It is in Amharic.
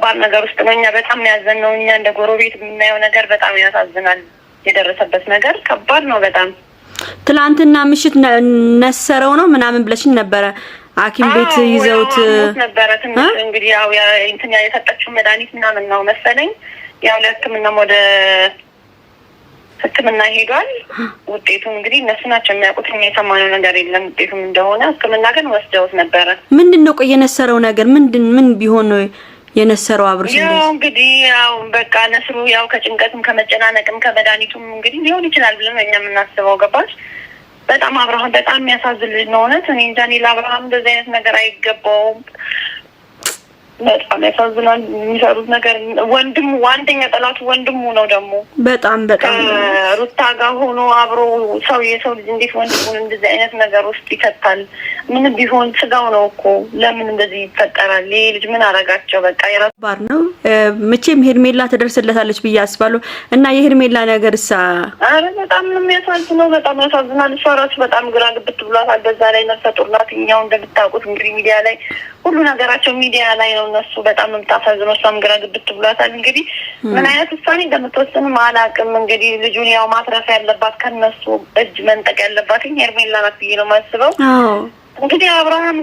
ከባድ ነገር ውስጥ ነው። እኛ በጣም ያዘነው እኛ እንደ ጎረቤት የምናየው ነገር በጣም ያሳዝናል። የደረሰበት ነገር ከባድ ነው በጣም። ትላንትና ምሽት ነሰረው ነው ምናምን ብለሽኝ ነበረ። ሐኪም ቤት ይዘውት ነበረ። ትንሽ እንግዲህ ያው እንትን የሰጠችው መድኃኒት ምናምን ነው መሰለኝ። ያው ለሕክምና ወደ ሕክምና ሄዷል። ውጤቱን እንግዲህ እነሱ ናቸው የሚያውቁት። እኛ የሰማነው ነገር የለም ውጤቱም እንደሆነ። ሕክምና ግን ወስደውት ነበረ። ምንድነው ቆይ የነሰረው ነገር ምን ቢሆን ነው የነሰረው? አብሮሽ ያው እንግዲህ ያው በቃ ነስሩ ያው ከጭንቀትም ከመጨናነቅም ከመድኃኒቱም እንግዲህ ሊሆን ይችላል ብለን እኛ የምናስበው ገባሽ። በጣም አብርሃም በጣም የሚያሳዝን ልጅ ነው እውነት። እኔ እንጃ ለአብርሃም እንደዚህ አይነት ነገር አይገባውም። በጣም ያሳዝናል የሚሰሩት ነገር። ወንድሙ ዋንደኛ ጠላቱ ወንድሙ ነው ደግሞ በጣም ሩታ ጋር ሆኖ አብሮ የሰው ልጅ እንዴት ወንድሙን እንደዚህ አይነት ነገር ውስጥ ይከታል? ምን ቢሆን ስጋው ነው እኮ ለምን እንደዚህ ይፈጠራል? ይሄ ልጅ ምን አረጋቸው? በቃ የራባር ነው። መቼም ሄርሜላ ተደርስለታለች ብዬ አስባለሁ። እና የሄርሜላ ነገርሳ አረ በጣም ነው የሚያሳዝነው። በጣም ያሳዝናል። እሷ ራሱ በጣም ግራ ግብት ብሏታል። በዛ ላይ ነፍሰ ጡር ናት። እኛው እንደምታውቁት እንግዲህ ሚዲያ ላይ ሁሉ ነገራቸው ሚዲያ ላይ ነው። እነሱ በጣም የምታሳዝነው። እሷም ግራ ግብት ብሏታል። እንግዲህ ምን አይነት ውሳኔ እንደምትወስንም አላውቅም። እንግዲህ ልጁን ያው ማትረፍ ያለባት ከነሱ እጅ መንጠቅ ያለባት ሄርሜላ ናት ብዬ ነው የማስበው። እንግዲህ አብርሃም